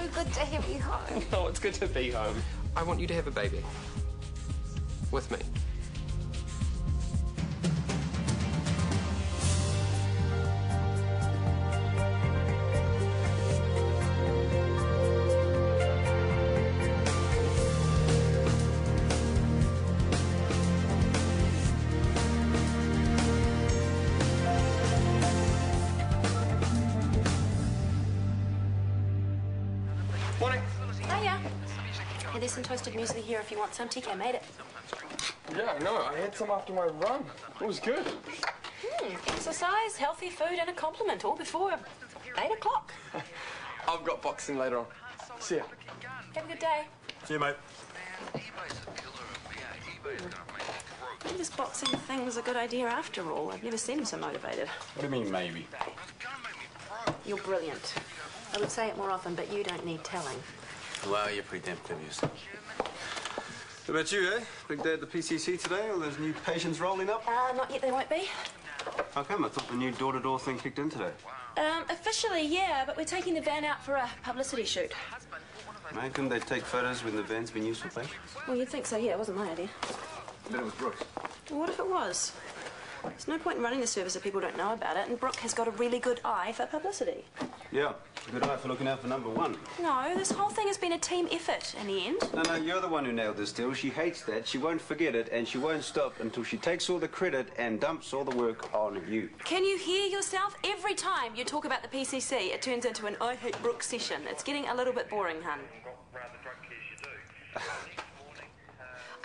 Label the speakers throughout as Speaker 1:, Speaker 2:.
Speaker 1: good to have you home.
Speaker 2: Oh, it's good to be home. I want you to have a baby. With me. Morning.
Speaker 3: Hiya. Hey, there's some toasted muesli here if you want some. TK made it.
Speaker 2: Yeah, no, I had some after my run. It was good.
Speaker 3: Exercise, healthy food, and a compliment all before 8 o'clock.
Speaker 2: I've got boxing later on. See ya.
Speaker 3: Have a good day.
Speaker 4: See you, mate.
Speaker 3: Maybe this boxing thing was a good idea after all. I've never seen him so motivated.
Speaker 4: What do you mean, maybe?
Speaker 3: You're brilliant. I would say it more often, but you don't need telling.
Speaker 4: Well, you're pretty damn clever yourself. What about you, eh? Big day at the PCC today? All those new patients rolling up?
Speaker 3: Not yet, they won't be.
Speaker 4: How come? I thought the new door-to-door thing kicked in today.
Speaker 3: Officially, yeah, but we're taking the van out for a publicity shoot.
Speaker 4: Man, couldn't they take photos when the van's been used for patients?
Speaker 3: Well, you'd think so, yeah. It wasn't my idea.
Speaker 4: But it was Brooks.
Speaker 3: Well, what if it was? There's no point in running the service if people don't know about it, and Brooke has got a really good eye for publicity.
Speaker 4: Yeah, good eye for looking out for number one.
Speaker 3: No, this whole thing has been a team effort in the end.
Speaker 4: No, you're the one who nailed this deal. She hates that, she won't forget it, and she won't stop until she takes all the credit and dumps all the work on you.
Speaker 3: Can you hear yourself? Every time you talk about the PCC, it turns into an I hate Brooke session. It's getting a little bit boring, hun.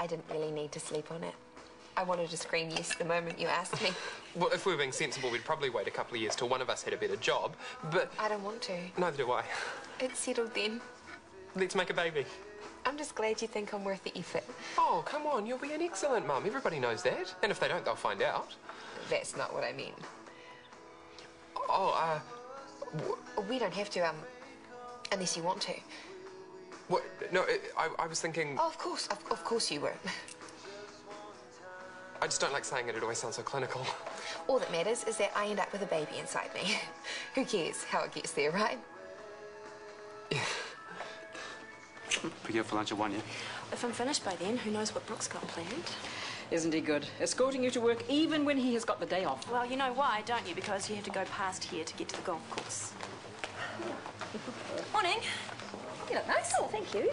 Speaker 1: I didn't really need to sleep on it. I wanted to scream yes the moment you asked me.
Speaker 2: Well, if we were being sensible, we'd probably wait a couple of years till one of us had a better job, but...
Speaker 1: I don't want to.
Speaker 2: Neither do I.
Speaker 1: It's settled then.
Speaker 2: Let's make a baby.
Speaker 1: I'm just glad you think I'm worth the effort.
Speaker 2: Oh, come on, you'll be an excellent mum. Everybody knows that. And if they don't, they'll find out.
Speaker 1: That's not what I mean.
Speaker 2: Oh,
Speaker 1: We don't have to, unless you want to.
Speaker 2: what? No, I was thinking...
Speaker 1: Oh, of course you were.
Speaker 2: I just don't like saying it. It always sounds so clinical.
Speaker 1: All that matters is that I end up with a baby inside me. Who cares how it gets there, right?
Speaker 4: Pick you up for lunch at 1, yeah?
Speaker 3: If I'm finished by then, who knows what Brooke's got planned?
Speaker 5: Isn't he good? Escorting you to work even when he has got the day off.
Speaker 3: Well, you know why, don't you? Because you have to go past here to get to the golf course. Morning.
Speaker 6: You look nice.
Speaker 3: Oh, thank you.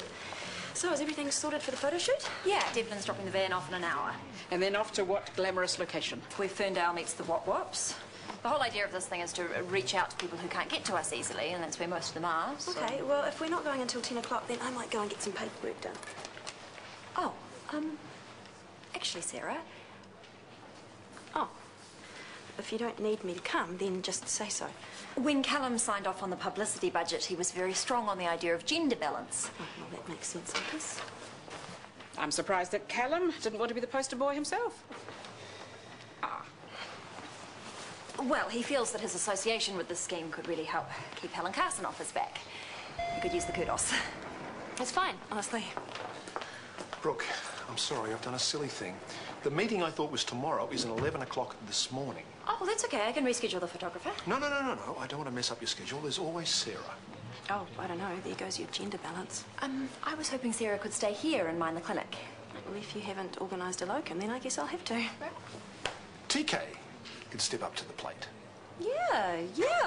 Speaker 3: So, is everything sorted for the photo shoot?
Speaker 6: Yeah, Devlin's dropping the van off in an hour.
Speaker 5: And then off to what glamorous location?
Speaker 6: Where Ferndale meets the Wop Wops. The whole idea of this thing is to reach out to people who can't get to us easily, and that's where most of them are. So.
Speaker 3: Okay, well, if we're not going until 10 o'clock, then I might go and get some paperwork done.
Speaker 6: Oh, actually, Sarah.
Speaker 3: Oh. If you don't need me to come, then just say so.
Speaker 6: When Callum signed off on the publicity budget, he was very strong on the idea of gender balance.
Speaker 3: Oh, well, that makes sense, I guess.
Speaker 5: I'm surprised that Callum didn't want to be the poster boy himself.
Speaker 6: Well, he feels that his association with this scheme could really help keep Helen Carson off his back. He could use the kudos.
Speaker 3: It's fine, honestly.
Speaker 7: Brooke, I'm sorry, I've done a silly thing. The meeting I thought was tomorrow is at 11 o'clock this morning.
Speaker 6: Oh, well, that's okay. I can reschedule the photographer.
Speaker 7: No. I don't want to mess up your schedule. There's always Sarah.
Speaker 3: Oh, I don't know. There goes your gender balance.
Speaker 6: I was hoping Sarah could stay here and mind the clinic.
Speaker 3: Well, if you haven't organised a locum, then I guess I'll have to.
Speaker 7: TK can step up to the plate.
Speaker 3: Yeah,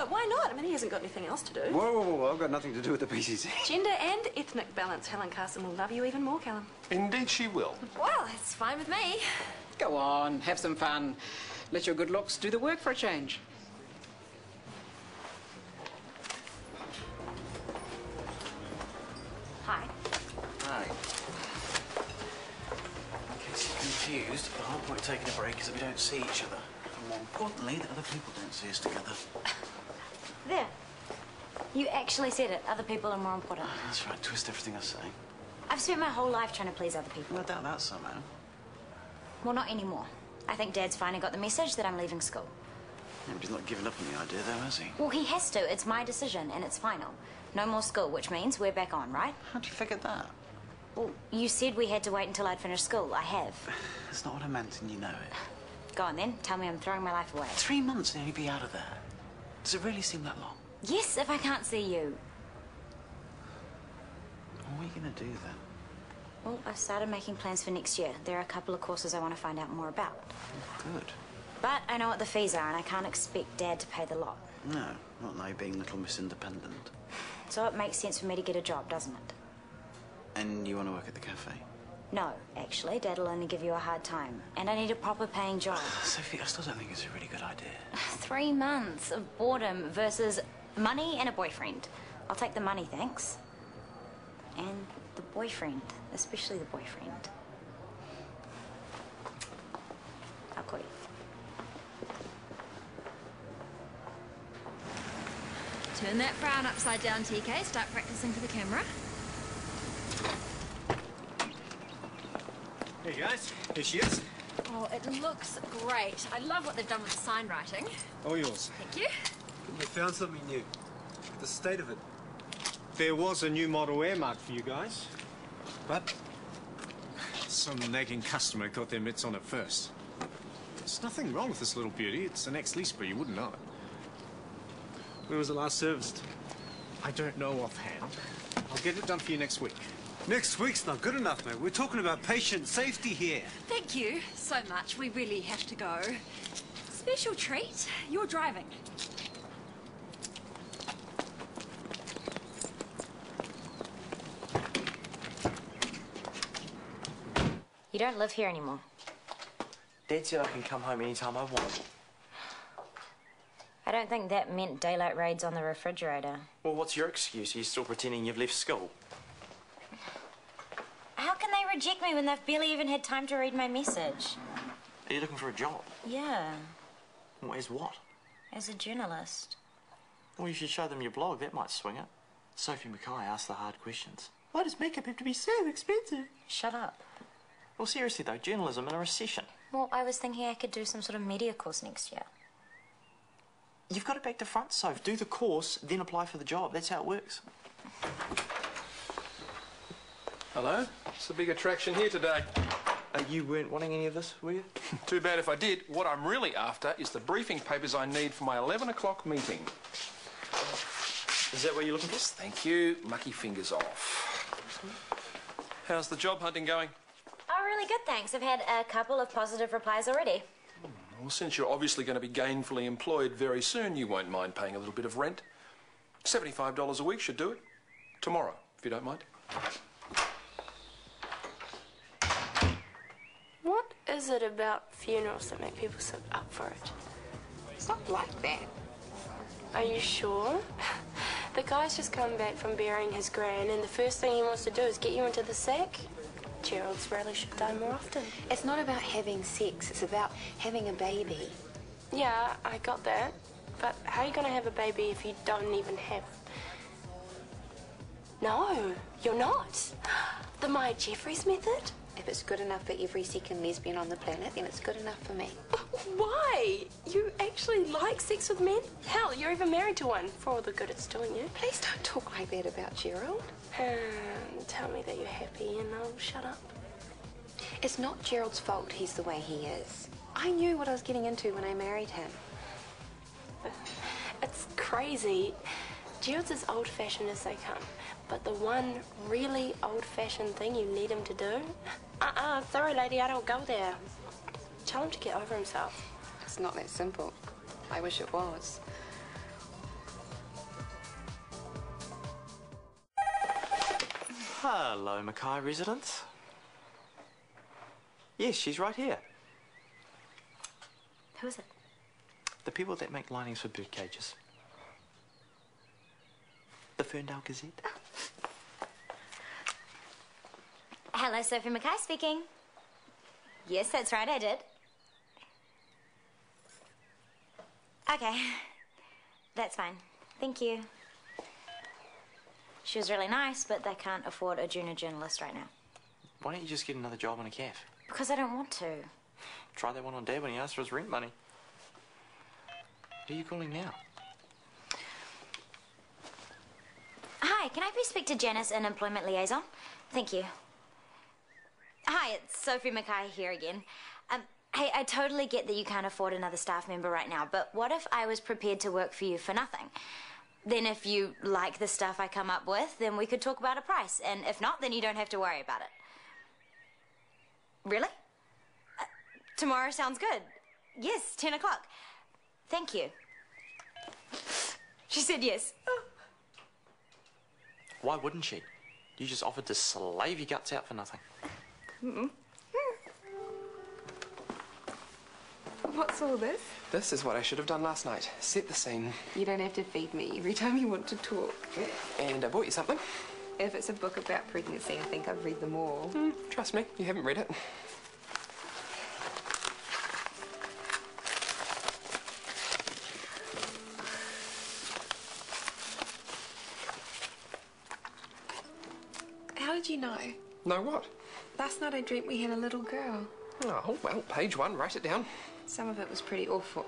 Speaker 3: why not? I mean, he hasn't got anything else to do.
Speaker 4: Whoa, I've got nothing to do with the PCC.
Speaker 3: Gender and ethnic balance. Helen Carson will love you even more, Callum.
Speaker 7: Indeed she will.
Speaker 6: Well, it's fine with me.
Speaker 5: Go on, have some fun. Let your good looks do the work for a change.
Speaker 6: Hi.
Speaker 8: Hi. In case you're confused, the whole point of taking a break is that we don't see each other. And more importantly, that other people don't see us together.
Speaker 6: There. You actually said it. Other people are more important.
Speaker 8: That's right, twist everything I say.
Speaker 6: I've spent my whole life trying to please other people.
Speaker 8: I doubt that somehow.
Speaker 6: Well, not anymore. I think Dad's finally got the message that I'm leaving school.
Speaker 8: Yeah, but he's not giving up on the idea, though, has he?
Speaker 6: Well, he has to. It's my decision, and it's final. No more school, which means we're back on, right?
Speaker 8: How'd you figure that?
Speaker 6: Well, you said we had to wait until I'd finished school. I have.
Speaker 8: That's not what I meant, and you know it.
Speaker 6: Go on, then. Tell me I'm throwing my life away.
Speaker 8: 3 months and you'd be out of there. Does it really seem that long?
Speaker 6: Yes, if I can't see you.
Speaker 8: What are you going to do then?
Speaker 6: Well, I've started making plans for next year. There are a couple of courses I want to find out more about.
Speaker 8: Good.
Speaker 6: But I know what the fees are, and I can't expect Dad to pay the lot.
Speaker 8: No, not now being Little Miss Independent.
Speaker 6: So it makes sense for me to get a job, doesn't it?
Speaker 8: And you want to work at the cafe?
Speaker 6: No, actually, Dad'll only give you a hard time. And I need a proper paying job.
Speaker 8: Sophie, I still don't think it's a really good idea.
Speaker 6: 3 months of boredom versus money and a boyfriend. I'll take the money, thanks. And the boyfriend, especially the boyfriend. I'll call you.
Speaker 9: Turn that frown upside down, TK. Start practicing for the camera.
Speaker 10: There you guys. Here she is.
Speaker 9: Oh, it looks great. I love what they've done with the sign writing.
Speaker 10: All yours.
Speaker 9: Thank you.
Speaker 10: We found something new. The state of it. There was a new model air mark for you guys, but some nagging customer got their mitts on it first. There's nothing wrong with this little beauty. It's an ex-lease, but you wouldn't know it. When was it last serviced? I don't know offhand. I'll get it done for you next week.
Speaker 4: Next week's not good enough, mate. We're talking about patient safety here.
Speaker 9: Thank you so much. We really have to go. Special treat. You're driving.
Speaker 6: You don't live here anymore.
Speaker 11: Dad said I can come home anytime I want.
Speaker 6: I don't think that meant daylight raids on the refrigerator.
Speaker 11: Well, what's your excuse? Are you still pretending you've left school?
Speaker 6: How can they reject me when they've barely even had time to read my message?
Speaker 11: Are you looking for a job?
Speaker 6: Yeah,
Speaker 11: Well, as what?
Speaker 6: as a journalist.
Speaker 11: Well, you should show them your blog. That might swing it. Sophie Mackay asks the hard questions. Why does makeup have to be so expensive?
Speaker 6: Shut up.
Speaker 11: Well, seriously, though, journalism in a recession.
Speaker 6: Well, I was thinking I could do some sort of media course next year.
Speaker 11: You've got it back to front, Soph. Do the course, then apply for the job. That's how it works.
Speaker 7: Hello? It's a big attraction here today.
Speaker 11: You weren't wanting any of this, were you?
Speaker 7: Too bad if I did. What I'm really after is the briefing papers I need for my 11 o'clock meeting.
Speaker 11: Is that what you're looking for?
Speaker 7: Yes, thank you. Mucky fingers off. How's the job hunting going?
Speaker 6: Oh, really good, thanks. I've had a couple of positive replies already.
Speaker 7: Well, since you're obviously going to be gainfully employed very soon, you won't mind paying a little bit of rent. $75 a week should do it. Tomorrow, if you don't mind.
Speaker 12: What is it about funerals that make people so up for it?
Speaker 1: It's not like that.
Speaker 12: Are you sure? The guy's just come back from burying his gran, and the first thing he wants to do is get you into the sack. Gerald's really should die more often.
Speaker 1: It's not about having sex, it's about having a baby.
Speaker 12: Yeah, I got that. But how are you going to have a baby if you don't even have... No, you're not. The Maya Jeffries method?
Speaker 1: If it's good enough for every second lesbian on the planet, then it's good enough for me.
Speaker 12: Why? You actually like sex with men? Hell, you're even married to one, for all the good it's doing you.
Speaker 1: Please don't talk like that about Gerald.
Speaker 12: Tell me that you're happy and I'll shut up.
Speaker 1: It's not Gerald's fault he's the way he is. I knew what I was getting into when I married him.
Speaker 12: It's crazy. Gerald's as old-fashioned as they come. But the one really old-fashioned thing you need him to do? Sorry, lady, I don't go there. Tell him to get over himself.
Speaker 1: It's not that simple. I wish it was.
Speaker 11: Hello, Mackay residents. Yes, she's right here.
Speaker 6: Who is it?
Speaker 11: The people that make linings for bird cages. The Ferndale Gazette.
Speaker 6: Hello, Sophie Mackay speaking. Yes, that's right, I did. Okay, that's fine. Thank you. She was really nice, but they can't afford a junior journalist right now.
Speaker 11: Why don't you just get another job in a cafe?
Speaker 6: Because I don't want to.
Speaker 11: Try that one on Dad when he asks for his rent money. Who are you calling now?
Speaker 6: Hi, can I please speak to Janice in Employment Liaison? Thank you. Hi, it's Sophie Mackay here again. Hey, I totally get that you can't afford another staff member right now, but what if I was prepared to work for you for nothing? Then if you like the stuff I come up with, then we could talk about a price. And if not, then you don't have to worry about it. Really? Tomorrow sounds good. Yes, 10 o'clock. Thank you. She said yes.
Speaker 11: Why wouldn't she? You just offered to slave your guts out for nothing.
Speaker 1: Mm-mm. What's all this?
Speaker 2: This is what I should have done last night. Set the scene.
Speaker 1: You don't have to feed me every time you want to talk.
Speaker 2: And I bought you something.
Speaker 1: If it's a book about pregnancy, I think I've read them all.
Speaker 2: Trust me, you haven't read it.
Speaker 1: How did you know?
Speaker 2: Know what?
Speaker 1: Last night I dreamt we had a little girl.
Speaker 2: Oh, well, page 1, write it down.
Speaker 1: Some of it was pretty awful.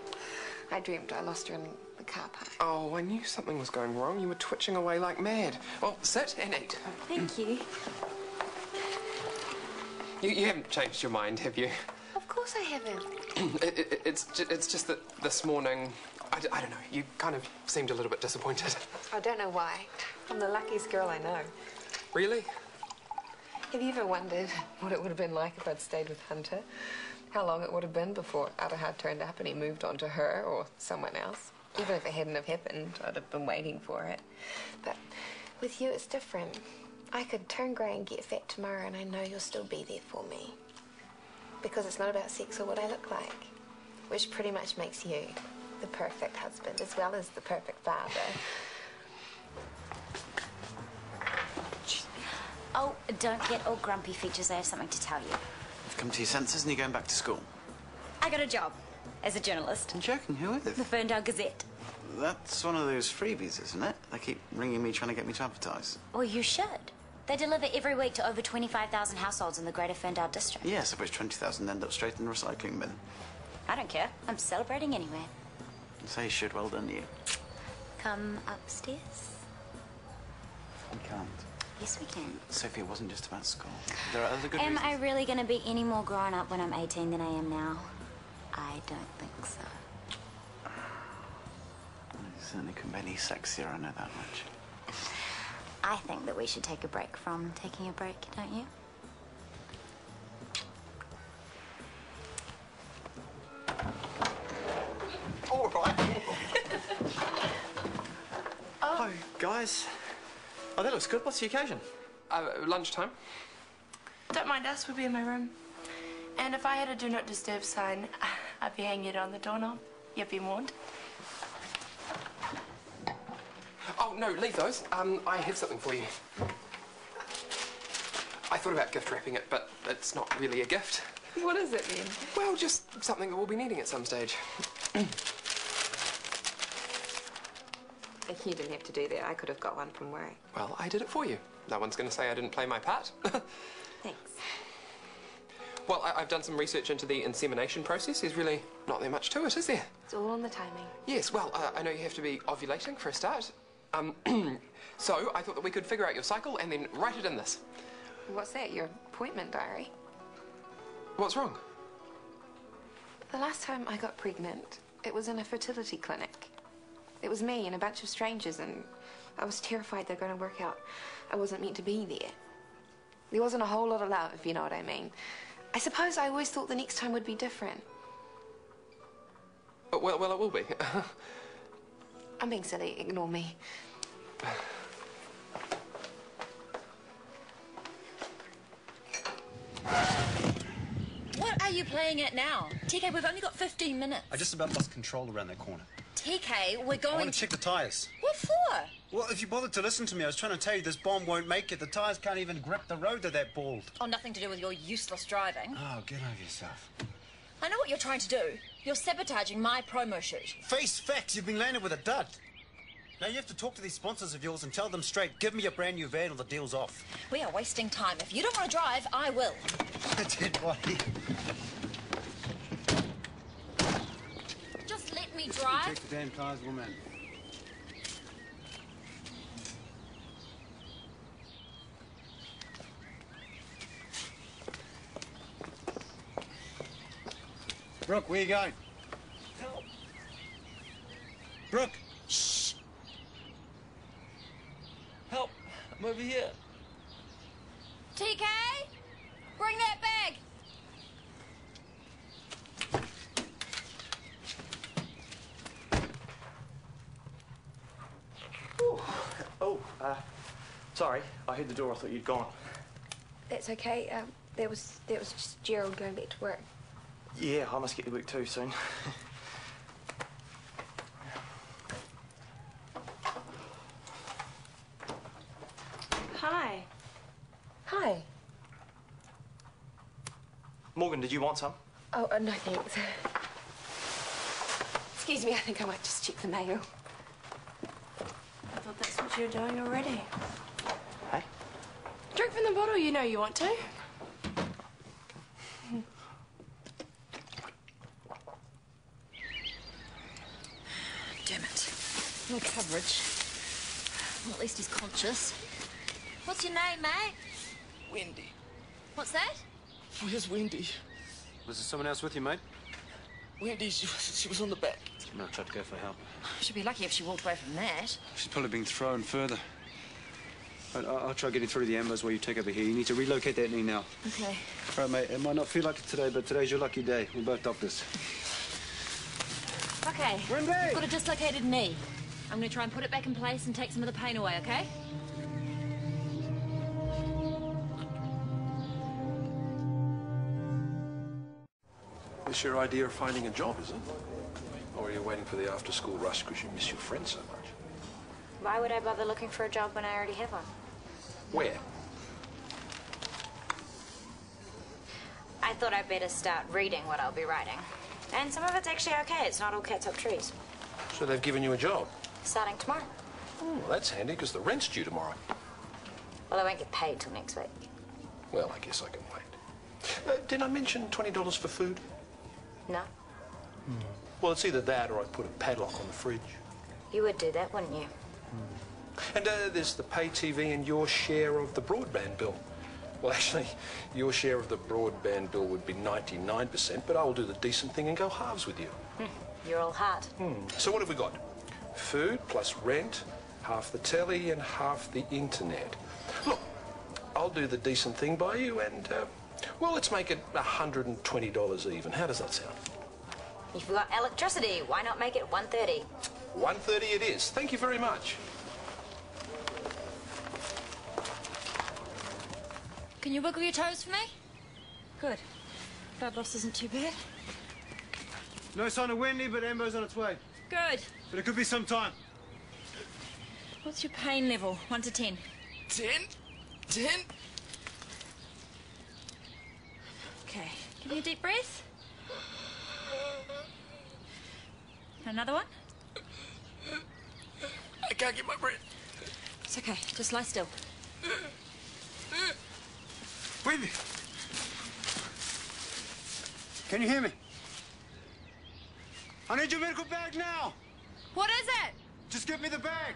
Speaker 1: I dreamt I lost her in the car park.
Speaker 2: Oh, I knew something was going wrong. You were twitching away like mad. Well, sit and eat.
Speaker 1: Thank you.
Speaker 2: You haven't changed your mind, have you?
Speaker 1: Of course I haven't.
Speaker 2: It's just that this morning, I don't know, you kind of seemed a little bit disappointed.
Speaker 1: I don't know why. I'm the luckiest girl I know.
Speaker 2: Really?
Speaker 1: Have you ever wondered what it would have been like if I'd stayed with Hunter? How long it would have been before Araha turned up and he moved on to her or someone else? Even if it hadn't have happened, I'd have been waiting for it. But with you, it's different. I could turn grey and get fat tomorrow and I know you'll still be there for me. Because it's not about sex or what I look like, which pretty much makes you the perfect husband as well as the perfect father.
Speaker 6: Oh, don't get all grumpy, Features. I have something to tell you.
Speaker 8: You've come to your senses and you're going back to school.
Speaker 6: I got a job as a journalist.
Speaker 8: I'm joking. Who is?
Speaker 6: The Ferndale Gazette.
Speaker 8: That's one of those freebies, isn't it? They keep ringing me trying to get me to advertise.
Speaker 6: Well, you should. They deliver every week to over 25,000 households in the Greater Ferndale district.
Speaker 8: Yes, of which 20,000 end up straight in the recycling bin.
Speaker 6: I don't care. I'm celebrating anyway.
Speaker 8: So you should. Well done, you.
Speaker 6: Come upstairs.
Speaker 8: We can't.
Speaker 6: Yes, we can.
Speaker 8: Sophie, it wasn't just about school. There are other good
Speaker 6: Am
Speaker 8: reasons.
Speaker 6: I really going to be any more grown up when I'm 18 than I am now? I don't think so.
Speaker 8: You certainly couldn't be any sexier, I know that much.
Speaker 6: I think that we should take a break from taking a break, don't you?
Speaker 11: All right. Hi, guys. Oh, that looks good. What's the occasion?
Speaker 2: Lunchtime.
Speaker 12: Don't mind us, we'll be in my room. And if I had a do not disturb sign, I'd be hanging it on the doorknob. You've been warned.
Speaker 2: Oh, no, leave those. I have something for you. I thought about gift wrapping it, but it's not really a gift.
Speaker 1: What is it then?
Speaker 2: Well, just something that we'll be needing at some stage.
Speaker 1: You didn't have to do that. I could have got one from work.
Speaker 2: Well, I did it for you. No one's going to say I didn't play my part.
Speaker 1: Thanks.
Speaker 2: Well, I've done some research into the insemination process. There's really not that much to it, is there?
Speaker 1: It's all on the timing.
Speaker 2: Yes, well, I know you have to be ovulating for a start. So I thought that we could figure out your cycle and then write it in this.
Speaker 1: What's that? Your appointment diary?
Speaker 2: What's wrong?
Speaker 1: The last time I got pregnant, it was in a fertility clinic. It was me and a bunch of strangers, and I was terrified they're going to work out I wasn't meant to be there. There wasn't a whole lot of love, if you know what I mean. I suppose I always thought the next time would be different.
Speaker 2: Well, it will be.
Speaker 1: I'm being silly. Ignore me.
Speaker 9: What are you playing at now? TK, we've only got 15 minutes.
Speaker 13: I just about lost control around that corner.
Speaker 9: TK, we're going...
Speaker 13: I want to check the tyres.
Speaker 9: What for?
Speaker 13: Well, if you bothered to listen to me, I was trying to tell you this bomb won't make it. The tyres can't even grip the road that they're bald.
Speaker 9: Oh, nothing to do with your useless driving.
Speaker 13: Oh, get over yourself.
Speaker 9: I know what you're trying to do. You're sabotaging my promo shoot.
Speaker 13: Face facts, you've been landed with a dud. Now you have to talk to these sponsors of yours and tell them straight, give me a brand new van or the deal's off.
Speaker 9: We are wasting time. If you don't want to drive, I will.
Speaker 13: Dead body.
Speaker 9: Just let me drive.
Speaker 13: Check the damn tyres, woman. Brooke, where you going? Brooke!
Speaker 9: Shh.
Speaker 14: over here.
Speaker 6: TK, bring that bag.
Speaker 11: Sorry, I heard the door. I thought you'd gone.
Speaker 1: That's okay. That was just Gerald going back to work.
Speaker 11: Yeah, I must get to work too soon.
Speaker 1: Hi. Hi.
Speaker 11: Morgan, did you want some?
Speaker 1: Oh, no thanks. Excuse me, I think I might just check the mail.
Speaker 12: I thought that's what you were doing already.
Speaker 11: Hey?
Speaker 12: Drink from the bottle, you know you want to.
Speaker 6: Damn it. No coverage. Well, at least he's conscious. What's your name, mate?
Speaker 14: Wendy.
Speaker 6: What's that?
Speaker 14: Where's Wendy?
Speaker 10: Was there someone else with you, mate?
Speaker 14: Wendy, she was on the back.
Speaker 10: No, I tried to go for help.
Speaker 6: She'd be lucky if she walked away from that.
Speaker 10: She's probably been thrown further. Right, I'll try getting through the embers while you take over here. You need to relocate that knee now.
Speaker 6: Okay.
Speaker 10: All right, mate. It might not feel like it today, but today's your lucky day. We're both doctors.
Speaker 6: Okay.
Speaker 10: Wendy!
Speaker 6: I've got a dislocated knee. I'm going to try and put it back in place and take some of the pain away, okay?
Speaker 7: This your idea of finding a job, is it? Or are you waiting for the after-school rush because you miss your friends so much?
Speaker 6: Why would I bother looking for a job when I already have one?
Speaker 7: Where?
Speaker 6: I thought I'd better start reading what I'll be writing. And some of it's actually okay. It's not all cats up trees.
Speaker 7: So they've given you a job?
Speaker 6: Starting tomorrow.
Speaker 7: Oh, well, that's handy because the rent's due tomorrow.
Speaker 6: Well, I won't get paid till next week.
Speaker 7: Well, I guess I can wait. Did I mention $20 for food?
Speaker 6: No?
Speaker 7: Well, it's either that or I put a padlock on the fridge.
Speaker 6: You would do that, wouldn't you?
Speaker 7: And there's the pay TV and your share of the broadband bill. Well, actually, your share of the broadband bill would be 99%, but I'll do the decent thing and go halves with you.
Speaker 6: You're all heart.
Speaker 7: So what have we got? Food plus rent, half the telly and half the internet. Look, I'll do the decent thing by you and, well, let's make it $120 even. How does that sound?
Speaker 6: You forgot electricity. Why not make it $130?
Speaker 7: $130 it is. Thank you very much.
Speaker 6: Can you wiggle your toes for me? Good. Blood loss isn't too bad.
Speaker 10: No sign of Wendy, but Amber's on its way.
Speaker 6: Good.
Speaker 10: But it could be some time.
Speaker 6: What's your pain level? 1 to 10.
Speaker 14: 10? 10?
Speaker 6: Okay. Give me a deep breath. Another one.
Speaker 14: I can't get my breath.
Speaker 6: It's okay. Just lie still.
Speaker 10: Wendy! Can you hear me? I need your medical bag now!
Speaker 6: What is it?
Speaker 10: Just give me the bag!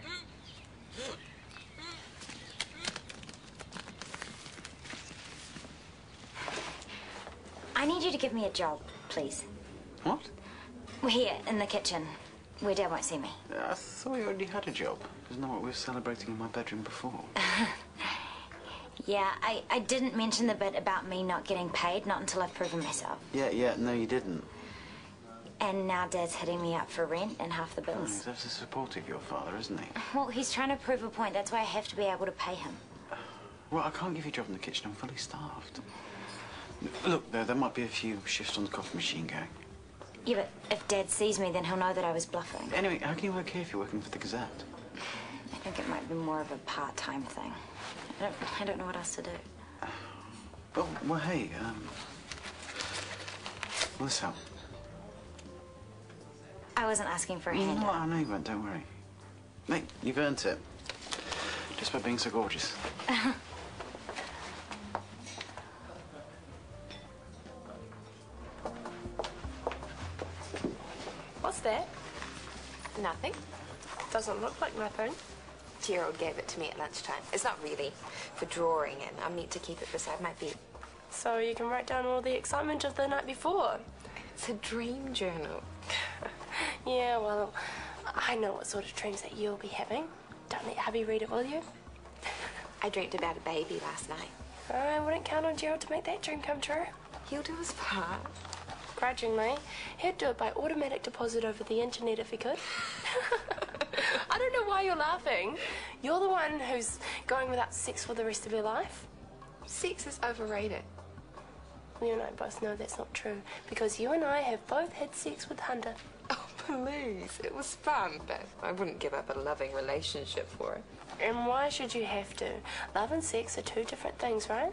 Speaker 6: I need you to give me a job, please.
Speaker 8: What?
Speaker 6: We're here, in the kitchen, where Dad won't see me.
Speaker 8: I thought you already had a job. Isn't that what we were celebrating in my bedroom before?
Speaker 6: Yeah, I didn't mention the bit about me not getting paid, not until I've proven myself.
Speaker 8: Yeah, no, you didn't.
Speaker 6: And now Dad's hitting me up for rent and half the
Speaker 8: Oh,
Speaker 6: bills.
Speaker 8: he's absolutely supportive, your father, isn't he?
Speaker 6: Well, he's trying to prove a point. That's why I have to be able to pay him.
Speaker 8: Well, I can't give you a job in the kitchen. I'm fully staffed. Look, there might be a few shifts on the coffee machine going.
Speaker 6: Yeah, but if Dad sees me, then he'll know that I was bluffing.
Speaker 8: Anyway, how can you work here if you're working for the Gazette?
Speaker 6: I think it might be more of a part-time thing. I don't know what else to do.
Speaker 8: Well, hey, will this help?
Speaker 6: I wasn't asking for a hand.
Speaker 8: No, I know you won't, don't worry. Mate, you've earned it. Just by being so gorgeous.
Speaker 12: What's that? Nothing. Doesn't look like nothing.
Speaker 1: Gerald gave it to me at lunchtime. It's not really for drawing, and I'm meant to keep it beside my bed.
Speaker 12: So you can write down all the excitement of the night before.
Speaker 1: It's a dream journal.
Speaker 12: Yeah, well, I know what sort of dreams that you'll be having. Don't let hubby read it, will you?
Speaker 1: I dreamt about a baby last night.
Speaker 12: I wouldn't count on Gerald to make that dream come true.
Speaker 1: He'll do his part.
Speaker 12: Grudgingly. He'd do it by automatic deposit over the internet if he could. I don't know why you're laughing. You're the one who's going without sex for the rest of your life.
Speaker 1: Sex is overrated.
Speaker 12: You and I both know that's not true, because you and I have both had sex with Hunter.
Speaker 1: Oh, please. It was fun, but I wouldn't give up a loving relationship for it.
Speaker 12: And why should you have to? Love and sex are two different things, right?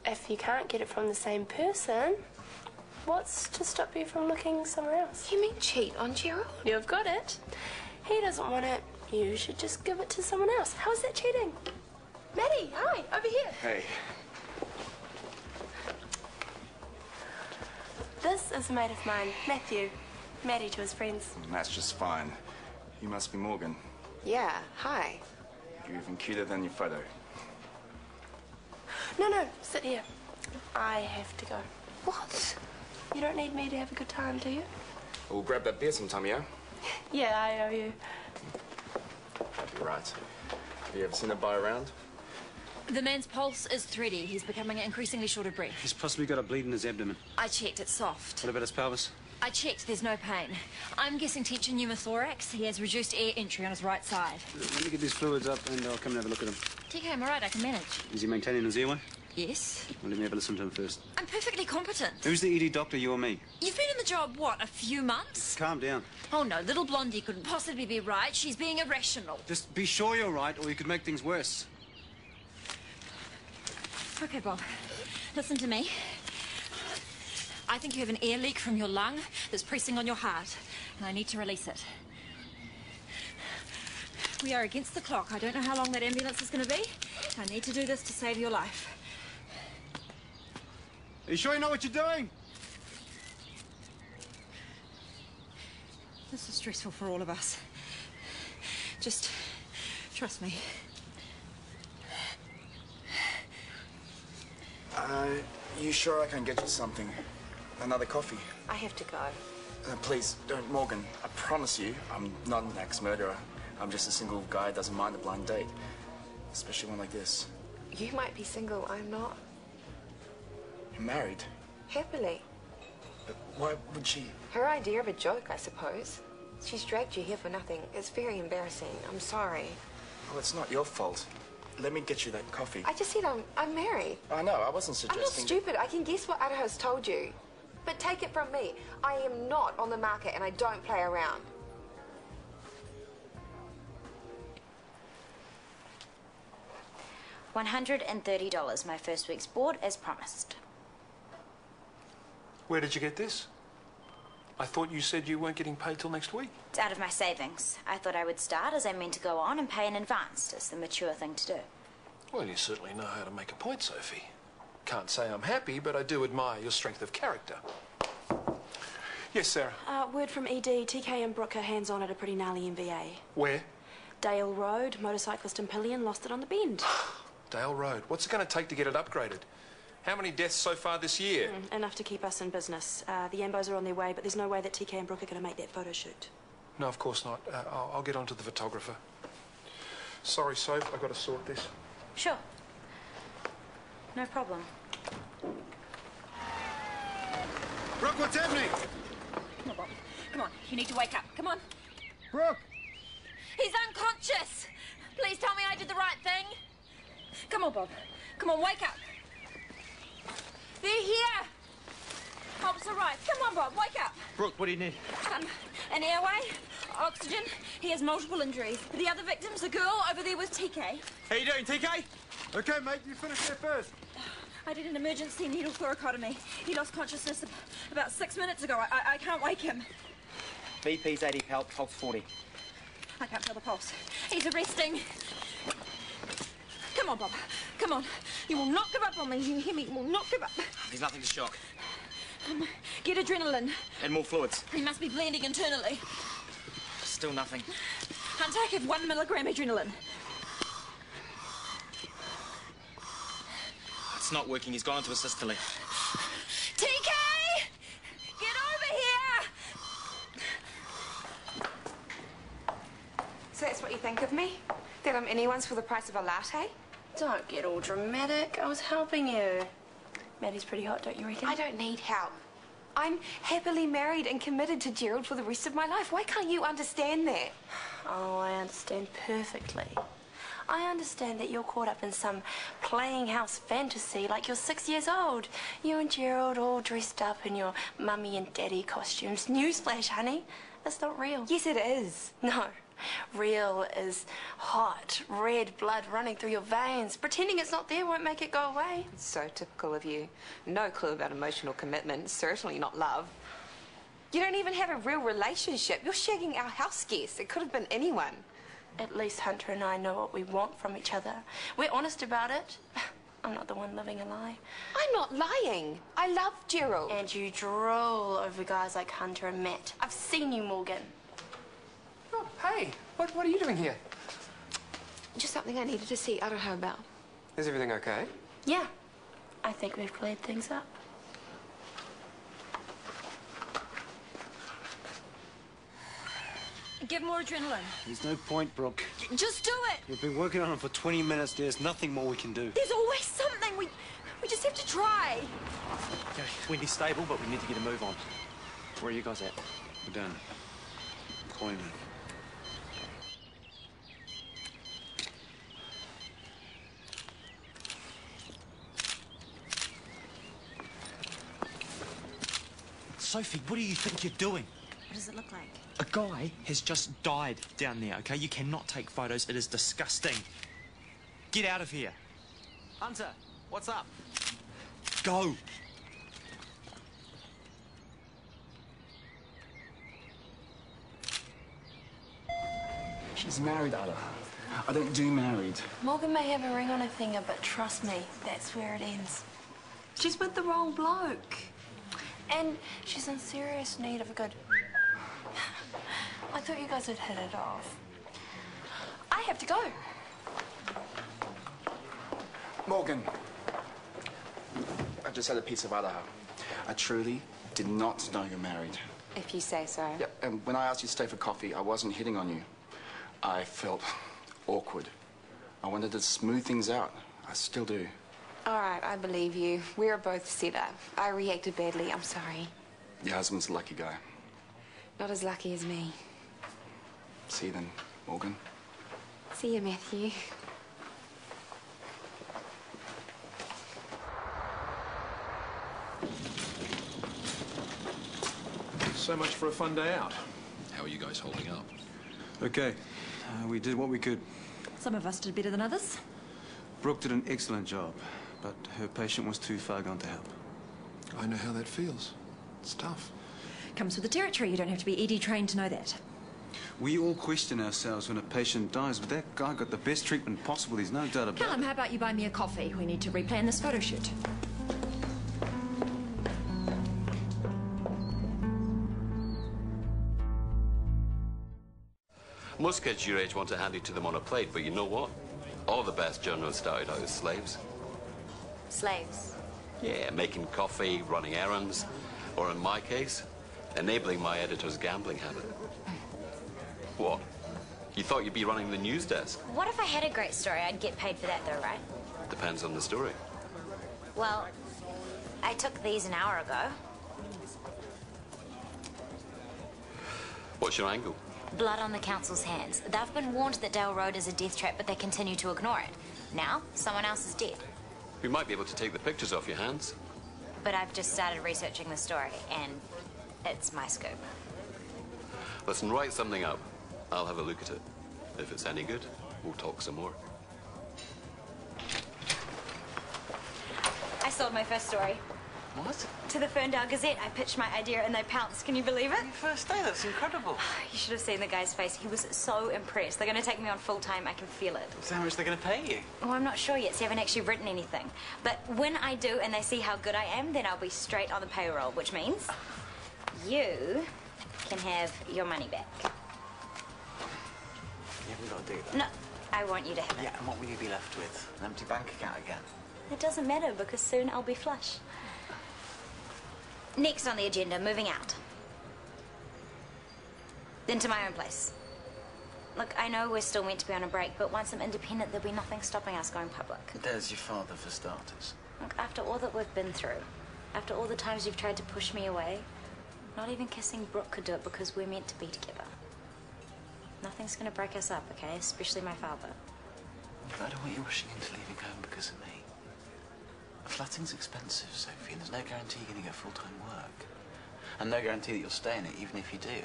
Speaker 12: If you can't get it from the same person, what's to stop you from looking somewhere else?
Speaker 1: You mean cheat on Gerald?
Speaker 12: You've got it. He doesn't want it. You should just give it to someone else. How is that cheating? Maddie, hi, over here.
Speaker 15: Hey.
Speaker 12: This is a mate of mine, Matthew. Maddie to his friends.
Speaker 15: That's just fine. You must be Morgan.
Speaker 1: Yeah, hi.
Speaker 15: You're even cuter than your photo.
Speaker 12: No, sit here. I have to go.
Speaker 1: What?
Speaker 12: You don't need me to have a good time, do you?
Speaker 15: We'll grab that beer sometime, yeah?
Speaker 12: Yeah, I owe you.
Speaker 15: You're right. Have you ever seen a boy around?
Speaker 16: The man's pulse is thready. He's becoming increasingly short of breath.
Speaker 13: He's possibly got a bleed in his abdomen.
Speaker 16: I checked, it's soft.
Speaker 13: What about his pelvis?
Speaker 16: I checked, there's no pain. I'm guessing tension pneumothorax. He has reduced air entry on his right side.
Speaker 13: Let me get these fluids up and I'll come and have a look at him.
Speaker 16: TK, I'm alright, I can manage.
Speaker 13: Is he maintaining his airway?
Speaker 16: Yes.
Speaker 13: Well, let me have a listen to him first.
Speaker 16: I'm perfectly competent.
Speaker 13: Who's the ED doctor, you or me?
Speaker 16: You've been in the job, what, a few months?
Speaker 13: Calm down.
Speaker 16: Oh no, little Blondie couldn't possibly be right. She's being irrational.
Speaker 13: Just be sure you're right or you could make things worse.
Speaker 16: Okay, Bob. Listen to me. I think you have an air leak from your lung that's pressing on your heart, and I need to release it. We are against the clock. I don't know how long that ambulance is going to be. I need to do this to save your life.
Speaker 13: Are you sure you know what you're doing?
Speaker 16: This is stressful for all of us. Just trust me.
Speaker 15: You sure I can get you something? Another coffee?
Speaker 1: I have to go.
Speaker 15: Please, don't, Morgan. I promise you, I'm not an ex-murderer. I'm just a single guy who doesn't mind a blind date. Especially one like this.
Speaker 1: You might be single, I'm not.
Speaker 15: You're married?
Speaker 1: Happily.
Speaker 15: But why would she?
Speaker 1: Her idea of a joke, I suppose. She's dragged you here for nothing. It's very embarrassing. I'm sorry.
Speaker 15: Well, it's not your fault. Let me get you that coffee.
Speaker 1: I just said I'm married.
Speaker 15: I know, I wasn't suggesting...
Speaker 1: I'm not stupid. I can guess what Araha's told you. But take it from me. I am not on the market and I don't play around.
Speaker 6: $130, my first week's board, as promised.
Speaker 7: Where did you get this? I thought you said you weren't getting paid till next week.
Speaker 6: It's out of my savings. I thought I would start as I meant to go on and pay in advance. It's the mature thing to do.
Speaker 7: Well, you certainly know how to make a point, Sophie. Can't say I'm happy, but I do admire your strength of character. Yes, Sarah?
Speaker 3: Word from ED. TK and Brooke are hands-on at a pretty gnarly MVA.
Speaker 7: Where?
Speaker 3: Dale Road, motorcyclist and pillion lost it on the bend.
Speaker 7: Dale Road. What's it going to take to get it upgraded? How many deaths so far this year?
Speaker 3: Enough to keep us in business. The Ambos are on their way, but there's no way that TK and Brooke are going to make that photo shoot.
Speaker 7: No, of course not. I'll get on to the photographer. Sorry, Soph, I've got to sort this.
Speaker 6: Sure. No problem.
Speaker 13: Brooke, what's happening?
Speaker 16: Come on, Bob. Come on, you need to wake up. Come on.
Speaker 13: Brooke!
Speaker 16: He's unconscious. Please tell me I did the right thing. Come on, Bob. Come on, wake up. They're here. Bob's all right. Come on, Bob, wake up.
Speaker 13: Brooke, what do you need?
Speaker 16: An airway, oxygen. He has multiple injuries. The other victims, the girl over there with TK.
Speaker 13: How you doing, TK? Okay, mate, you finish there first.
Speaker 16: I did an emergency needle thoracotomy. He lost consciousness about 6 minutes ago. I can't wake him.
Speaker 17: BP's 80, pulse 40.
Speaker 16: I can't feel the pulse. He's arresting. Come on, Bob. Come on. You will not give up on me. You hear me? You will not give up.
Speaker 17: There's nothing to shock.
Speaker 16: Get adrenaline.
Speaker 17: And more fluids.
Speaker 16: He must be bleeding internally.
Speaker 17: Still nothing.
Speaker 16: Hunter, give 1 milligram adrenaline.
Speaker 17: It's not working. He's gone into a systole.
Speaker 16: TK! Get over here!
Speaker 1: So that's what you think of me? That I'm anyone's for the price of a latte?
Speaker 12: Don't get all dramatic. I was helping you. Maddie's pretty hot, don't you reckon?
Speaker 1: I don't need help. I'm happily married and committed to Gerald for the rest of my life. Why can't you understand that?
Speaker 12: Oh, I understand perfectly. I understand that you're caught up in some playing house fantasy like you're 6 years old. You and Gerald all dressed up in your mummy and daddy costumes. Newsflash, honey. It's not real.
Speaker 1: Yes, it is.
Speaker 12: No. Real is hot, red blood running through your veins. Pretending it's not there won't make it go away.
Speaker 1: It's so typical of you. No clue about emotional commitment, certainly not love. You don't even have a real relationship. You're shagging our house guest. It could have been anyone.
Speaker 12: At least Hunter and I know what we want from each other. We're honest about it. I'm not the one living a lie.
Speaker 1: I'm not lying. I love Gerald.
Speaker 12: And you drool over guys like Hunter and Matt. I've seen you, Morgan.
Speaker 2: Oh, hey, what are you doing here?
Speaker 1: Just something I needed to see Araha about.
Speaker 2: Is everything okay?
Speaker 12: Yeah. I think we've cleared things up.
Speaker 16: Give more adrenaline.
Speaker 13: There's no point, Brooke.
Speaker 16: Just do it.
Speaker 13: We've been working on it for 20 minutes. There's nothing more we can do.
Speaker 16: There's always something. We just have to try.
Speaker 11: Okay, Wendy's stable, but we need to get a move on. Where are you guys at?
Speaker 13: We're done. Calling me.
Speaker 11: Sophie, what do you think you're doing?
Speaker 6: What does it look like?
Speaker 11: A guy has just died down there, okay? You cannot take photos. It is disgusting. Get out of here.
Speaker 17: Hunter, what's up?
Speaker 11: Go.
Speaker 15: She's married, Ada. I don't do married.
Speaker 12: Morgan may have a ring on her finger, but trust me, that's where it ends. She's with the wrong bloke. And she's in serious need of a good... I thought you guys had hit it off. I have to go.
Speaker 15: Morgan, I just had a piece of Idaho. I truly did not know you're married.
Speaker 1: If you say so.
Speaker 15: Yep, and when I asked you to stay for coffee, I wasn't hitting on you. I felt awkward. I wanted to smooth things out. I still do.
Speaker 1: All right, I believe you. We're both set up. I reacted badly. I'm sorry.
Speaker 15: Your husband's a lucky guy.
Speaker 1: Not as lucky as me.
Speaker 15: See you then, Morgan.
Speaker 1: See you, Matthew.
Speaker 10: So much for a fun day out.
Speaker 18: How are you guys holding up?
Speaker 4: Okay. We did what we could.
Speaker 16: Some of us did better than others.
Speaker 4: Brooke did an excellent job, but her patient was too far gone to help.
Speaker 18: I know how that feels. It's tough.
Speaker 16: Comes with the territory. You don't have to be ED trained to know that.
Speaker 4: We all question ourselves when a patient dies, but that guy got the best treatment possible. There's no doubt about
Speaker 16: Callum,
Speaker 4: it.
Speaker 16: how about you buy me a coffee? We need to replan this photo shoot.
Speaker 19: Most kids your age want it handed to them on a plate, but you know what? All the best journalists started out as slaves.
Speaker 6: Slaves.
Speaker 19: Yeah, making coffee, running errands, or in my case, enabling my editor's gambling habit. What? You thought you'd be running the news desk?
Speaker 6: What if I had a great story? I'd get paid for that though, right?
Speaker 19: Depends on the story.
Speaker 6: Well, I took these an hour ago.
Speaker 19: What's your angle?
Speaker 6: Blood on the council's hands. They've been warned that Dale Road is a death trap, but they continue to ignore it. Now, someone else is dead.
Speaker 19: We might be able to take the pictures off your hands.
Speaker 6: But I've just started researching the story, and it's my scoop.
Speaker 19: Listen, write something up. I'll have a look at it. If it's any good, we'll talk some more.
Speaker 6: I sold my first story.
Speaker 17: What?
Speaker 6: To the Ferndale Gazette. I pitched my idea and they pounced. Can you believe it?
Speaker 17: Your first day, that's incredible.
Speaker 6: You should have seen the guy's face. He was so impressed. They're going to take me on full time. I can feel it.
Speaker 17: So how much are they going to pay you?
Speaker 6: Oh, I'm not sure yet. So I haven't actually written anything. But when I do and they see how good I am, then I'll be straight on the payroll, which means you can have your money back.
Speaker 17: Yeah, we've got to do that.
Speaker 6: No, I want you to have it.
Speaker 17: Yeah, and what will you be left with? An empty bank account again?
Speaker 6: It doesn't matter because soon I'll be flush. Next on the agenda, moving out. Then to my own place. Look, I know we're still meant to be on a break, but once I'm independent, there'll be nothing stopping us going public.
Speaker 8: There's your father, for starters.
Speaker 6: Look, after all that we've been through, after all the times you've tried to push me away, not even kissing Brooke could do it because we're meant to be together. Nothing's gonna break us up, okay? Especially my father.
Speaker 8: I don't want you rushing into leaving home because of me. A flatting's expensive, Sophie, and there's no guarantee you're going to get full-time work. And no guarantee that you'll stay in it, even if you do.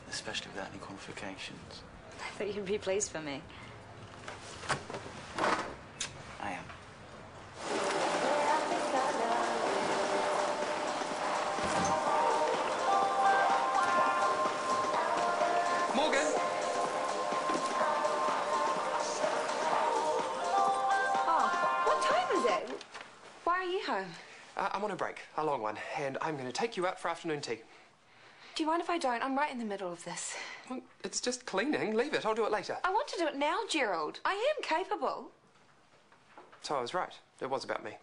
Speaker 8: Especially without any qualifications.
Speaker 6: I thought you'd be pleased for me.
Speaker 8: I am.
Speaker 2: Morgan!
Speaker 1: Oh, what time is it? Why are you home?
Speaker 2: I'm on a break, a long one, and I'm going to take you out for afternoon tea.
Speaker 1: Do you mind if I don't? I'm right in the middle of this.
Speaker 2: Well, it's just cleaning. Leave it. I'll do it later.
Speaker 1: I want to do it now, Gerald. I am capable.
Speaker 2: So I was right. It was about me.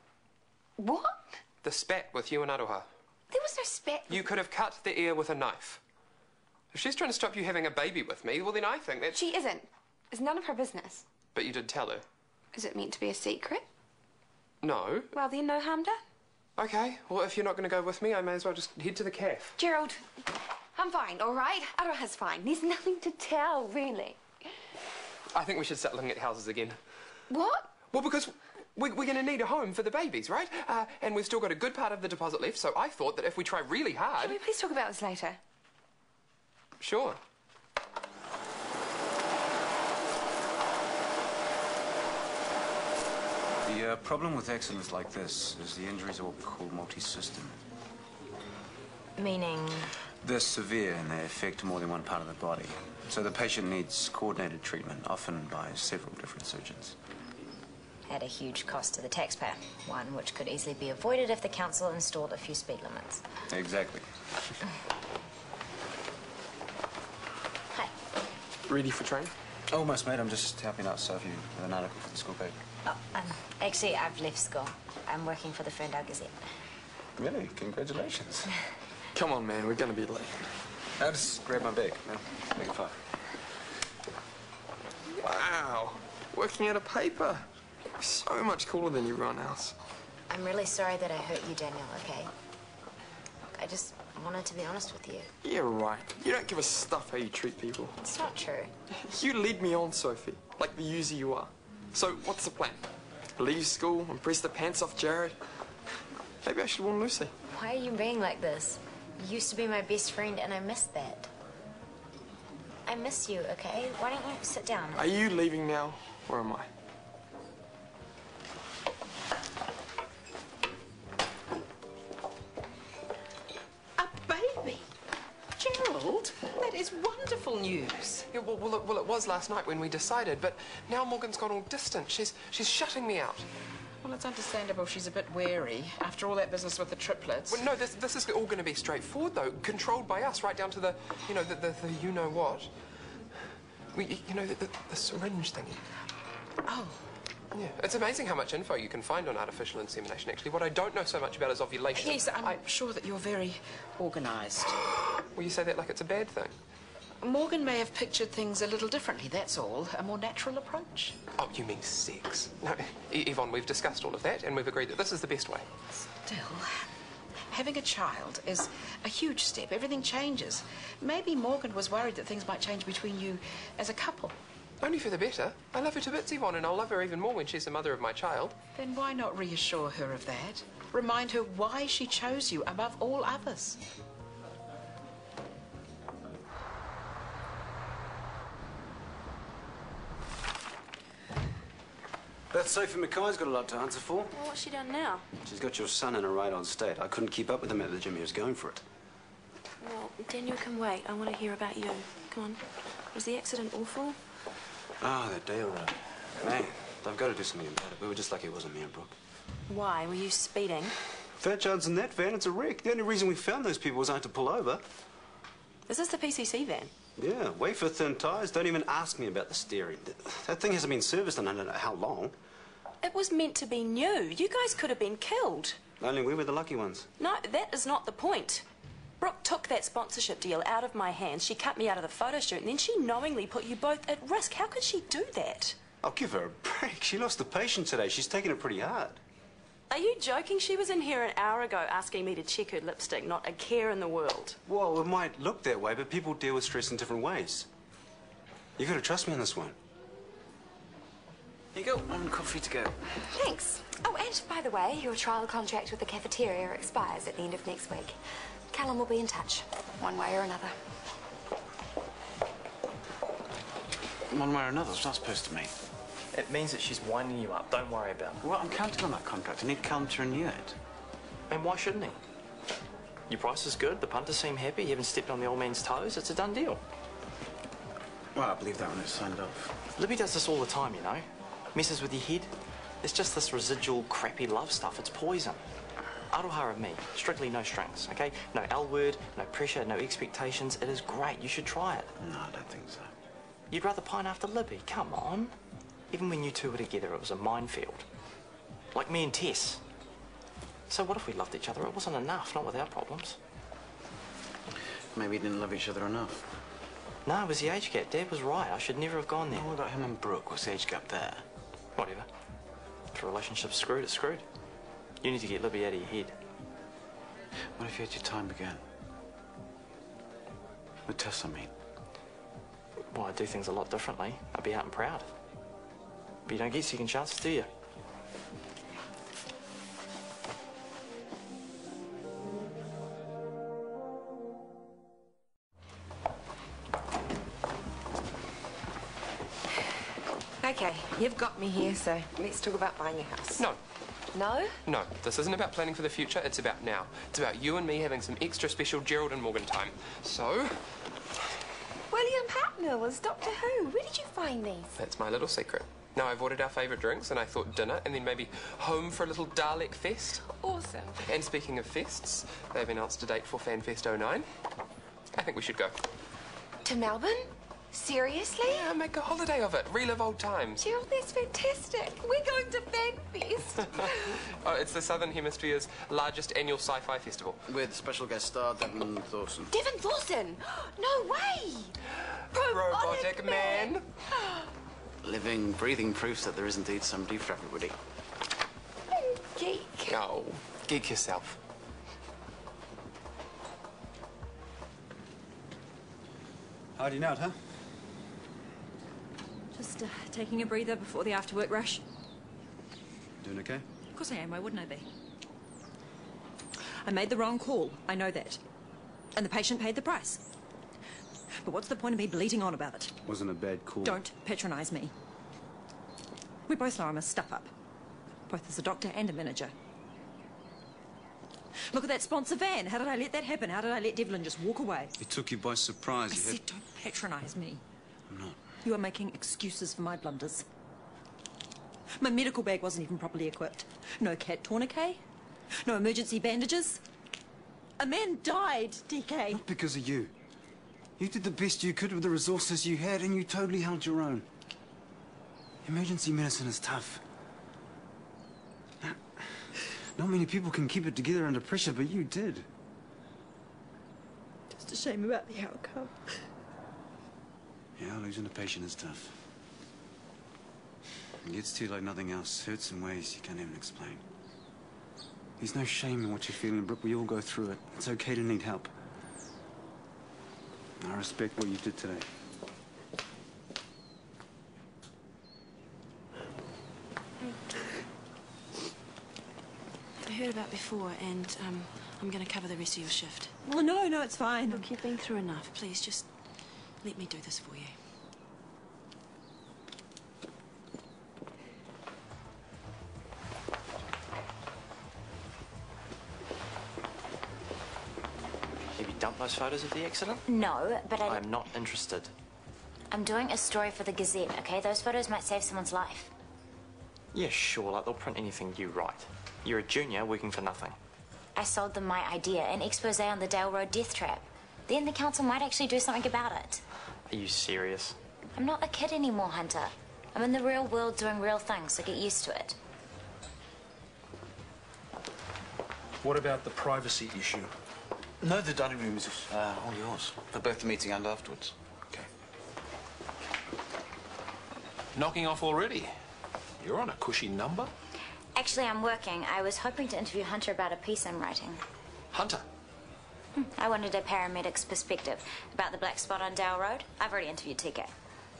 Speaker 1: What?
Speaker 2: The spat with you and Aroha.
Speaker 1: There was no spat.
Speaker 2: You could have cut the ear with a knife. If she's trying to stop you having a baby with me, well, then I think that...
Speaker 1: She isn't. It's none of her business.
Speaker 2: But you did tell her.
Speaker 1: Is it meant to be a secret?
Speaker 2: No.
Speaker 1: Well, then no harm done.
Speaker 2: Okay, well, if you're not going to go with me, I may as well just head to the cafe.
Speaker 1: Gerald, I'm fine, all right? Aroha's fine. There's nothing to tell, really.
Speaker 2: I think we should start looking at houses again.
Speaker 1: What?
Speaker 2: Well, because we're going to need a home for the babies, right? And we've still got a good part of the deposit left, so I thought that if we try really hard...
Speaker 1: Can we please talk about this later?
Speaker 2: Sure.
Speaker 4: The problem with accidents like this is the injuries are what we call multi-system.
Speaker 6: Meaning?
Speaker 4: They're severe and they affect more than one part of the body. So the patient needs coordinated treatment, often by several different surgeons.
Speaker 6: At a huge cost to the taxpayer. One which could easily be avoided if the council installed a few speed limits.
Speaker 4: Exactly.
Speaker 6: Hi.
Speaker 2: Ready for training?
Speaker 4: Almost, mate. I'm just helping out Sophie with an article for the school paper.
Speaker 6: Oh, actually, I've left school. I'm working for the Ferndale Gazette.
Speaker 4: Really? Congratulations.
Speaker 14: Come on, man. We're going to be late.
Speaker 4: I'll just grab my bag, man. Make it 5.
Speaker 14: Wow. Working at a paper. So much cooler than everyone else.
Speaker 6: I'm really sorry that I hurt you, Daniel, okay? I just wanted to be honest with you.
Speaker 14: Yeah, right. You don't give a stuff how you treat people.
Speaker 6: It's not true.
Speaker 14: You led me on, Sophie, like the user you are. So, what's the plan? Leave school and press the pants off Jared? Maybe I should warn Lucy.
Speaker 6: Why are you being like this? You used to be my best friend, and I missed that. I miss you, okay? Why don't you sit down?
Speaker 14: Are you leaving now, or am I?
Speaker 20: Baby! Gerald, that is wonderful news.
Speaker 2: Yeah, well, it was last night when we decided, but now Morgan's gone all distant. She's shutting me out.
Speaker 5: Well, it's understandable she's a bit wary after all that business with the triplets.
Speaker 2: Well, no, this is all going to be straightforward, though. Controlled by us, right down to the, you know, the you-know-what. You know, the syringe thing.
Speaker 5: Oh.
Speaker 2: Yeah, it's amazing how much info you can find on artificial insemination, actually. What I don't know so much about is ovulation.
Speaker 5: Yes, I'm sure that you're very organised.
Speaker 2: Well, you say that like it's a bad thing.
Speaker 5: Morgan may have pictured things a little differently, that's all. A more natural approach.
Speaker 2: Oh, you mean sex? No, Yvonne, we've discussed all of that, and we've agreed that this is the best way.
Speaker 5: Still, having a child is a huge step. Everything changes. Maybe Morgan was worried that things might change between you as a couple.
Speaker 2: Only for the better. I love her to bits, Yvonne, and I'll love her even more when she's the mother of my child.
Speaker 5: Then why not reassure her of that? Remind her why she chose you above all others.
Speaker 4: That Sophie Mackay's got a lot to answer for.
Speaker 12: Well, what's she done now?
Speaker 4: She's got your son in a right-on state. I couldn't keep up with him at the gym. He was going for it.
Speaker 12: Well, Daniel can wait. I want to hear about you. Come on. Was the accident awful?
Speaker 4: Ah, that day, all right. Man, I've got to do something about it. We were just lucky it wasn't me and Brooke.
Speaker 12: Why? Were you speeding?
Speaker 4: Fair chance in that van. It's a wreck. The only reason we found those people was I had to pull over.
Speaker 12: Is this the PCC van?
Speaker 4: Yeah, wafer thin tyres. Don't even ask me about the steering. That thing hasn't been serviced in I don't know how long.
Speaker 12: It was meant to be new. You guys could have been killed.
Speaker 4: Only we were the lucky ones.
Speaker 12: No, that is not the point.
Speaker 3: Brooke took that sponsorship deal out of my hands. She cut me out of the photo shoot, and then she knowingly put you both at risk. How could she do that?
Speaker 4: I'll give her a break. She lost a patient today. She's taking it pretty hard.
Speaker 3: Are you joking? She was in here an hour ago asking me to check her lipstick. Not a care in the world.
Speaker 4: Well, it might look that way, but people deal with stress in different ways. You've got to trust me on this one.
Speaker 8: Here you go. Coffee to go.
Speaker 21: Thanks. Oh, and by the way, your trial contract with the cafeteria expires at the end of next week. Callum will be in touch, one way or another.
Speaker 8: One way or another, what's that supposed to mean?
Speaker 11: It means that she's winding you up. Don't worry about it.
Speaker 8: Well, I'm counting on that contract. I need Callum to renew it.
Speaker 11: And why shouldn't he? Your price is good, the punters seem happy, you haven't stepped on the old man's toes, it's a done deal.
Speaker 8: Well, I believe that when it's signed off.
Speaker 11: Libby does this all the time, you know. Messes with your head. It's just this residual crappy love stuff. It's poison. Aroha of me. Strictly no strings, okay? No L word, no pressure, no expectations. It is great. You should try it.
Speaker 8: No, I don't think so.
Speaker 11: You'd rather pine after Libby. Come on. Even when you two were together, it was a minefield. Like me and Tess. So what if we loved each other? It wasn't enough, not without problems.
Speaker 8: Maybe you didn't love each other enough.
Speaker 11: No, it was the age gap. Dad was right. I should never have gone there.
Speaker 8: What about him and Brooke? What's the age gap there?
Speaker 11: Whatever. If a relationship's screwed, it's screwed. You need to get Libby out of your head.
Speaker 8: What if you had your time again? With Tess, I mean.
Speaker 11: Well, I'd do things a lot differently. I'd be out and proud. But you don't get second chances, do you?
Speaker 1: Okay, you've got me here, so let's talk about buying a house.
Speaker 2: No.
Speaker 1: No?
Speaker 2: No, this isn't about planning for the future, it's about now. It's about you and me having some extra special Gerald and Morgan time. So...
Speaker 1: William Hartnell as Doctor Who. Where did you find these?
Speaker 2: That's my little secret. Now, I've ordered our favourite drinks, and I thought dinner, and then maybe home for a little Dalek fest.
Speaker 1: Awesome.
Speaker 2: And speaking of fests, they've announced a date for FanFest 09. I think we should go.
Speaker 1: To Melbourne? Seriously?
Speaker 2: Yeah, make a holiday of it. Relive old times.
Speaker 1: Gerald, that's fantastic. We're going to FanFest.
Speaker 2: Oh, it's the Southern Hemisphere's largest annual sci-fi festival.
Speaker 8: With special guest star Devon Thorson.
Speaker 1: Devon Thorson? No way!
Speaker 2: Robotic man.
Speaker 8: Living, breathing proofs that there is indeed somebody for everybody.
Speaker 1: Geek.
Speaker 2: Oh, geek yourself.
Speaker 13: How do you know it, huh?
Speaker 9: Just taking a breather before the after-work rush.
Speaker 13: Doing okay?
Speaker 9: Of course I am. Why wouldn't I be? I made the wrong call. I know that. And the patient paid the price. But what's the point of me bleating on about it?
Speaker 13: Wasn't a bad call.
Speaker 9: Don't patronise me. We both know I'm a stuff-up. Both as a doctor and a manager. Look at that sponsor van. How did I let that happen? How did I let Devlin just walk away?
Speaker 13: It took you by surprise.
Speaker 9: I said don't patronise me.
Speaker 13: I'm not.
Speaker 9: You are making excuses for my blunders. My medical bag wasn't even properly equipped. No cat tourniquet. No emergency bandages. A man died, DK.
Speaker 13: Not because of you. You did the best you could with the resources you had, and you totally held your own. Emergency medicine is tough. Not many people can keep it together under pressure, but you did.
Speaker 9: Just a shame about the outcome.
Speaker 13: Yeah, losing a patient is tough. It gets to you like nothing else. Hurts in ways you can't even explain. There's no shame in what you're feeling, Brooke. We all go through it. It's okay to need help. I respect what you did today.
Speaker 3: I heard about before, and I'm going to cover the rest of your shift.
Speaker 9: Oh, no, it's fine.
Speaker 3: Look, you've been through enough. Please, just let me do this for you.
Speaker 11: Have you dumped those photos of the accident?
Speaker 6: No, but
Speaker 11: I'm not interested.
Speaker 6: I'm doing a story for the Gazette, okay? Those photos might save someone's life.
Speaker 11: Yeah, sure, like they'll print anything you write. You're a junior working for nothing.
Speaker 6: I sold them my idea, an expose on the Dale Road death trap. Then the council might actually do something about it.
Speaker 11: Are you serious?
Speaker 6: I'm not a kid anymore, Hunter. I'm in the real world doing real things, so get used to it.
Speaker 7: What about the privacy issue?
Speaker 8: No, the dining room is all yours. For both the meeting and afterwards.
Speaker 7: Okay. Knocking off already? You're on a cushy number.
Speaker 6: Actually, I'm working. I was hoping to interview Hunter about a piece I'm writing.
Speaker 7: Hunter?
Speaker 6: I wanted a paramedic's perspective about the black spot on Dale Road. I've already interviewed TK.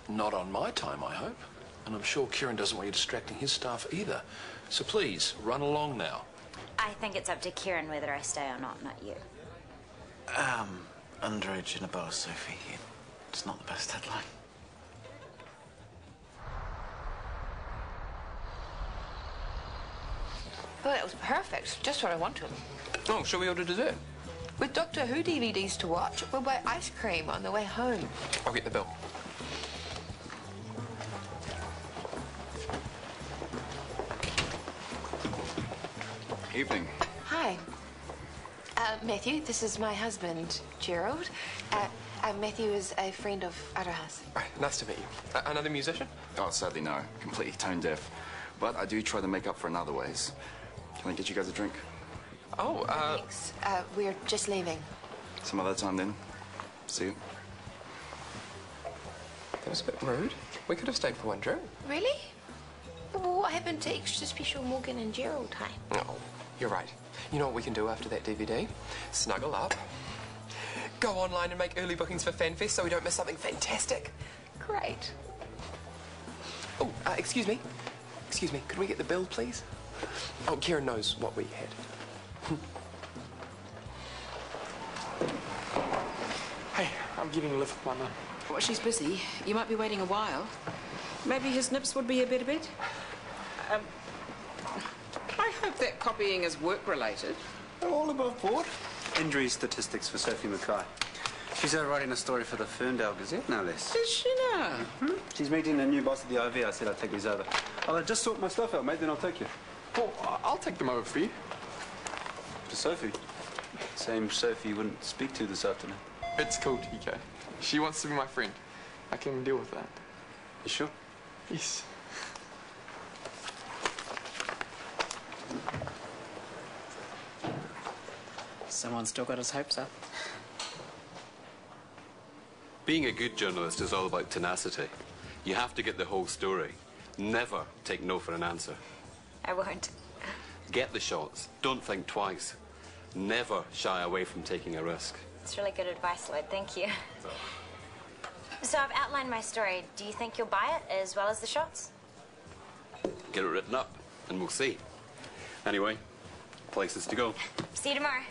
Speaker 7: Not on my time, I hope. And I'm sure Kieran doesn't want you distracting his staff either. So please, run along now.
Speaker 6: I think it's up to Kieran whether I stay or not you.
Speaker 8: Underage in a bar, Sophie. It's not the best headline.
Speaker 1: Well, that was perfect. Just what I wanted.
Speaker 2: Oh, shall we order dessert?
Speaker 1: With Doctor Who DVDs to watch, we'll buy ice cream on the way home.
Speaker 2: I'll get the bill.
Speaker 15: Evening.
Speaker 1: Hi. Matthew, this is my husband, Gerald. Matthew is a friend of Araha's.
Speaker 2: Right, nice to meet you. Another musician?
Speaker 15: Oh, sadly no. Completely tone deaf. But I do try to make up for in other ways. Can I get you guys a drink?
Speaker 2: Oh,
Speaker 1: Thanks. We're just leaving.
Speaker 15: Some other time then. See you.
Speaker 2: That was a bit rude. We could have stayed for one drink.
Speaker 1: Really? Well, what happened to extra special Morgan and Gerald time?
Speaker 2: Oh, you're right. You know what we can do after that DVD? Snuggle up, go online and make early bookings for FanFest so we don't miss something fantastic.
Speaker 1: Great.
Speaker 2: Oh, excuse me. Excuse me, could we get the bill, please? Oh, Kieran knows what we had.
Speaker 14: Hey, I'm getting a lift with my mum.
Speaker 5: Well, she's busy. You might be waiting a while. Maybe his nips would be a better bet. I hope that copying is work-related.
Speaker 4: All above board. Injury statistics for Sophie Mackay. She's out writing a story for the Ferndale Gazette, no less.
Speaker 5: Is she now?
Speaker 4: She's meeting the new boss at the IV. I said I'd take these over. I'll just sort my stuff out, mate, then I'll take you.
Speaker 14: Well, I'll take them over for you.
Speaker 4: To Sophie. Same Sophie you wouldn't speak to this afternoon.
Speaker 14: It's cool, TK. She wants to be my friend. I can deal with that.
Speaker 4: You sure?
Speaker 14: Yes.
Speaker 5: Someone's still got his hopes up.
Speaker 19: Being a good journalist is all about tenacity. You have to get the whole story. Never take no for an answer.
Speaker 6: I won't.
Speaker 19: Get the shots. Don't think twice. Never shy away from taking a risk.
Speaker 6: It's really good advice, Lloyd. Thank you. So I've outlined my story. Do you think you'll buy it as well as the shots?
Speaker 19: Get it written up, and we'll see. Anyway, places to go.
Speaker 6: See you tomorrow.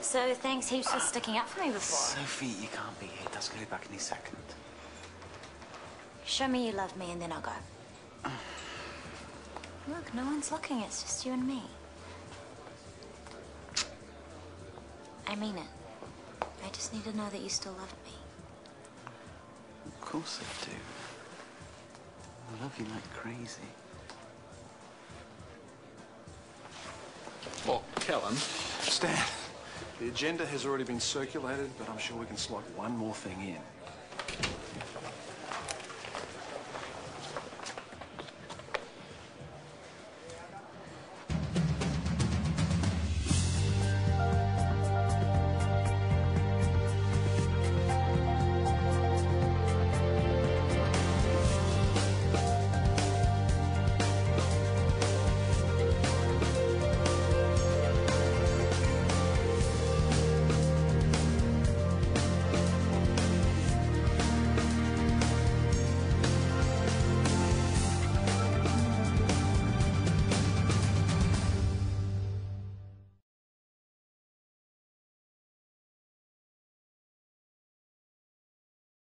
Speaker 6: So thanks heaps for sticking up for me before.
Speaker 8: Sophie, you can't be here. Dad's going to be back any second.
Speaker 6: Show me you love me and then I'll go. Look, no one's looking. It's just you and me. I mean it. I just need to know that you still love me.
Speaker 8: Of course I do. I love you like crazy.
Speaker 7: Well, Callum, Stan, the agenda has already been circulated, but I'm sure we can slot one more thing in.